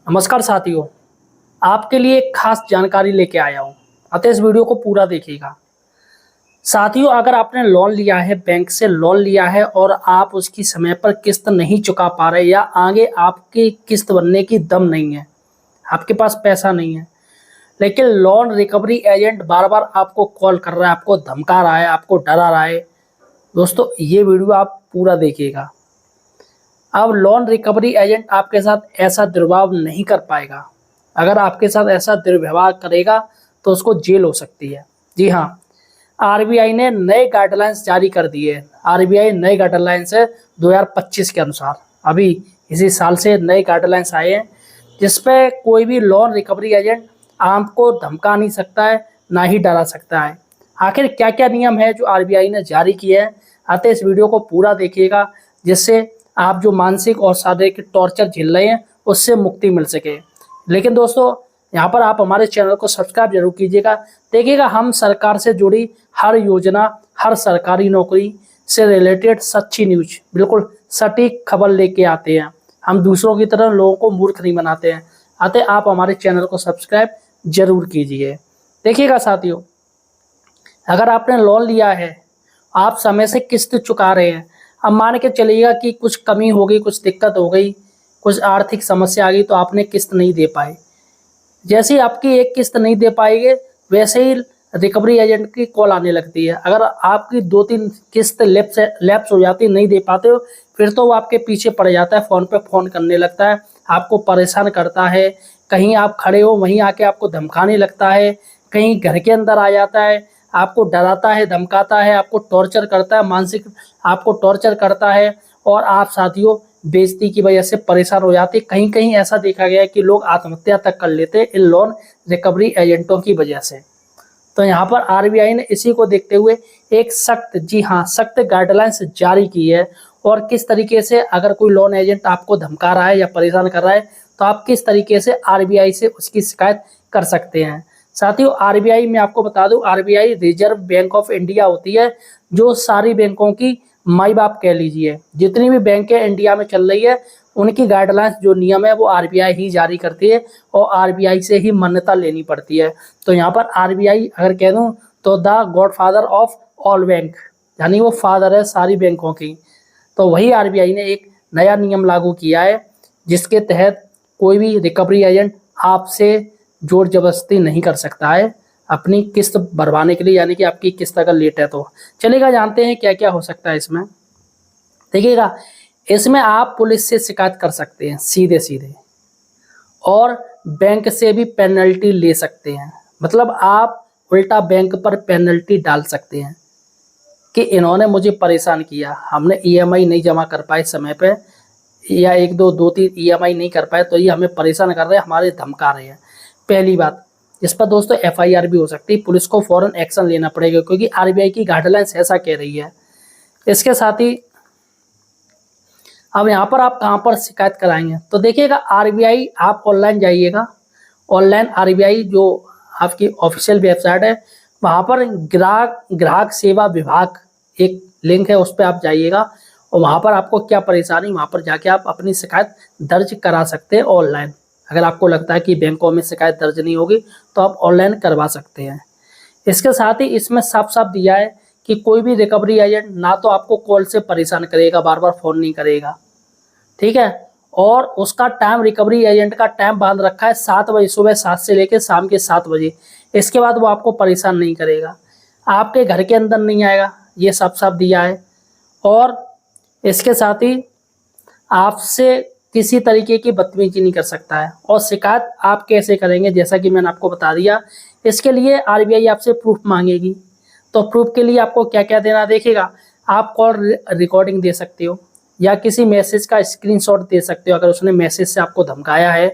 नमस्कार साथियों, आपके लिए एक खास जानकारी लेके आया हूँ। अतः इस वीडियो को पूरा देखिएगा। साथियों, अगर आपने लोन लिया है, बैंक से लोन लिया है और आप उसकी समय पर किस्त नहीं चुका पा रहे या आगे आपकी किस्त बनने की दम नहीं है, आपके पास पैसा नहीं है, लेकिन लोन रिकवरी एजेंट बार बार आपको कॉल कर रहा है, आपको धमका रहा है, आपको डरा रहा है, दोस्तों ये वीडियो आप पूरा देखिएगा। अब लोन रिकवरी एजेंट आपके साथ ऐसा दुर्व्यवहार नहीं कर पाएगा। अगर आपके साथ ऐसा दुर्व्यवहार करेगा तो उसको जेल हो सकती है। जी हाँ, आरबीआई ने नए गाइडलाइंस जारी कर दिए हैं। आरबीआई नए गाइडलाइंस है 2025 के अनुसार, अभी इसी साल से नए गाइडलाइंस आए हैं, जिसपे कोई भी लोन रिकवरी एजेंट आपको धमका नहीं सकता है, ना ही डरा सकता है। आखिर क्या क्या नियम है जो आरबीआई ने जारी किए हैं, आते इस वीडियो को पूरा देखिएगा, जिससे आप जो मानसिक और शारीरिक टॉर्चर झेल रहे हैं उससे मुक्ति मिल सके। लेकिन दोस्तों, यहाँ पर आप हमारे चैनल को सब्सक्राइब जरूर कीजिएगा। देखिएगा, हम सरकार से जुड़ी हर योजना, हर सरकारी नौकरी से रिलेटेड सच्ची न्यूज, बिल्कुल सटीक खबर लेके आते हैं। हम दूसरों की तरह लोगों को मूर्ख नहीं बनाते हैं। अतः आप हमारे चैनल को सब्सक्राइब जरूर कीजिए। देखिएगा साथियों, अगर आपने लोन लिया है, आप समय से किस्त चुका रहे हैं, अब मान के चलिएगा कि कुछ कमी हो गई, कुछ दिक्कत हो गई, कुछ आर्थिक समस्या आ गई तो आपने किस्त नहीं दे पाए। जैसे ही आपकी एक किस्त नहीं दे पाएंगे, वैसे ही रिकवरी एजेंट की कॉल आने लगती है। अगर आपकी 2-3 किस्त लैप्स हो जाती, नहीं दे पाते हो, फिर तो वो आपके पीछे पड़ जाता है, फ़ोन पे फ़ोन करने लगता है, आपको परेशान करता है। कहीं आप खड़े हो वहीं आके आपको धमकाने लगता है, कहीं घर के अंदर आ जाता है, आपको डराता है, धमकाता है, आपको टॉर्चर करता है, मानसिक आपको टॉर्चर करता है, और आप साथियों बेइज्जती की वजह से परेशान हो जाते। कहीं कहीं ऐसा देखा गया है कि लोग आत्महत्या तक कर लेते हैं इन लोन रिकवरी एजेंटों की वजह से। तो यहाँ पर आरबीआई ने इसी को देखते हुए एक सख्त, जी हाँ, सख्त गाइडलाइंस जारी की है। और किस तरीके से अगर कोई लोन एजेंट आपको धमका रहा है या परेशान कर रहा है तो आप किस तरीके से आरबीआई से उसकी शिकायत कर सकते हैं। साथियों, आरबीआई में आपको बता दूं, RBI reserve bank of India होती है, जो सारी बैंकों की माई बाप कह लीजिए। जितनी भी बैंकें इंडिया में चल रही है उनकी गाइडलाइंस, जो नियम है, वो आरबीआई ही जारी करती है और आरबीआई से ही मान्यता लेनी पड़ती है। तो यहाँ पर आरबीआई अगर कह दूँ तो the godfather of all bank, यानी वो फादर है सारी बैंकों की। तो वही आरबीआई ने एक नया नियम लागू किया है, जिसके तहत कोई भी रिकवरी एजेंट आपसे जोर जबरदस्ती नहीं कर सकता है अपनी किस्त भरवाने के लिए, यानी कि आपकी किस्त अगर लेट है तो। चलेगा, जानते हैं क्या क्या हो सकता है इसमें। देखिएगा, इसमें आप पुलिस से शिकायत कर सकते हैं सीधे सीधे, और बैंक से भी पेनल्टी ले सकते हैं। मतलब आप उल्टा बैंक पर पेनल्टी डाल सकते हैं कि इन्होंने मुझे परेशान किया, हमने ईएमआई नहीं जमा कर पाए समय पे, या 1-2-2-3 ईएमआई नहीं कर पाए, तो ये हमें परेशान कर रहे हैं, हमारे धमका रहे हैं। पहली बात, इस पर दोस्तों एफआईआर भी हो सकती है, पुलिस को फौरन एक्शन लेना पड़ेगा, क्योंकि आरबीआई की गाइडलाइंस ऐसा कह रही है। इसके साथ ही अब यहाँ पर आप कहाँ पर शिकायत कराएंगे, तो देखिएगा, आरबीआई आप ऑनलाइन जाइएगा। ऑनलाइन आरबीआई जो आपकी ऑफिशियल वेबसाइट है, वहाँ पर ग्राहक सेवा विभाग एक लिंक है, उस पर आप जाइएगा और वहाँ पर आपको क्या परेशानी, वहाँ पर जाके आप अपनी शिकायत दर्ज करा सकते हैं ऑनलाइन। अगर आपको लगता है कि बैंकों में शिकायत दर्ज नहीं होगी तो आप ऑनलाइन करवा सकते हैं। इसके साथ ही इसमें साफ साफ दिया है कि कोई भी रिकवरी एजेंट ना तो आपको कॉल से परेशान करेगा, बार बार फ़ोन नहीं करेगा, ठीक है। और उसका टाइम, रिकवरी एजेंट का टाइम बांध रखा है 7 बजे, सुबह 7 से लेकर शाम के 7 बजे। इसके बाद वो आपको परेशान नहीं करेगा, आपके घर के अंदर नहीं आएगा, ये साफ साफ दिया है। और इसके साथ ही आपसे किसी तरीके की बदतमीजी नहीं कर सकता है। और शिकायत आप कैसे करेंगे, जैसा कि मैंने आपको बता दिया, इसके लिए आरबीआई आपसे प्रूफ मांगेगी। तो प्रूफ के लिए आपको क्या क्या देना, देखिएगा, आप कॉल रिकॉर्डिंग दे सकते हो या किसी मैसेज का स्क्रीनशॉट दे सकते हो। अगर उसने मैसेज से आपको धमकाया है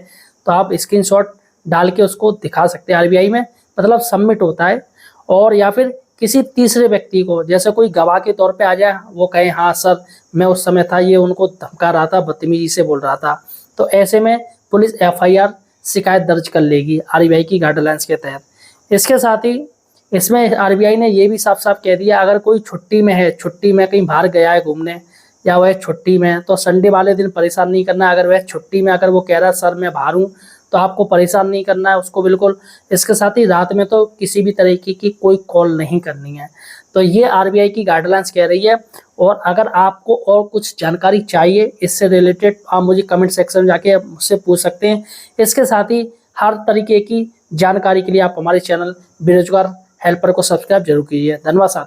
तो आप स्क्रीनशॉट डाल के उसको दिखा सकते हैं आरबीआई में, मतलब सबमिट होता है। और या फिर किसी तीसरे व्यक्ति को, जैसे कोई गवाह के तौर पे आ जाए, वो कहे हाँ सर मैं उस समय था, ये उनको धमका रहा था, बदतमीजी से बोल रहा था, तो ऐसे में पुलिस एफआईआर शिकायत दर्ज कर लेगी आरबीआई की गाइडलाइंस के तहत। इसके साथ ही इसमें आरबीआई ने ये भी साफ साफ कह दिया, अगर कोई छुट्टी में है, छुट्टी में कहीं बाहर गया है घूमने, या वह छुट्टी में है, तो संडे वाले दिन परेशान नहीं करना है। अगर वह छुट्टी में अगर वो कह रहा है सर मैं बाहर हूँ, तो आपको परेशान नहीं करना है उसको बिल्कुल। इसके साथ ही रात में तो किसी भी तरीके की कोई कॉल नहीं करनी है। तो ये आरबीआई की गाइडलाइंस कह रही है। और अगर आपको और कुछ जानकारी चाहिए इससे रिलेटेड, आप मुझे कमेंट सेक्शन में जाके मुझसे पूछ सकते हैं। इसके साथ ही हर तरीके की जानकारी के लिए आप हमारे चैनल बेरोजगार हेल्पर को सब्सक्राइब जरूर कीजिए। धन्यवाद साथी।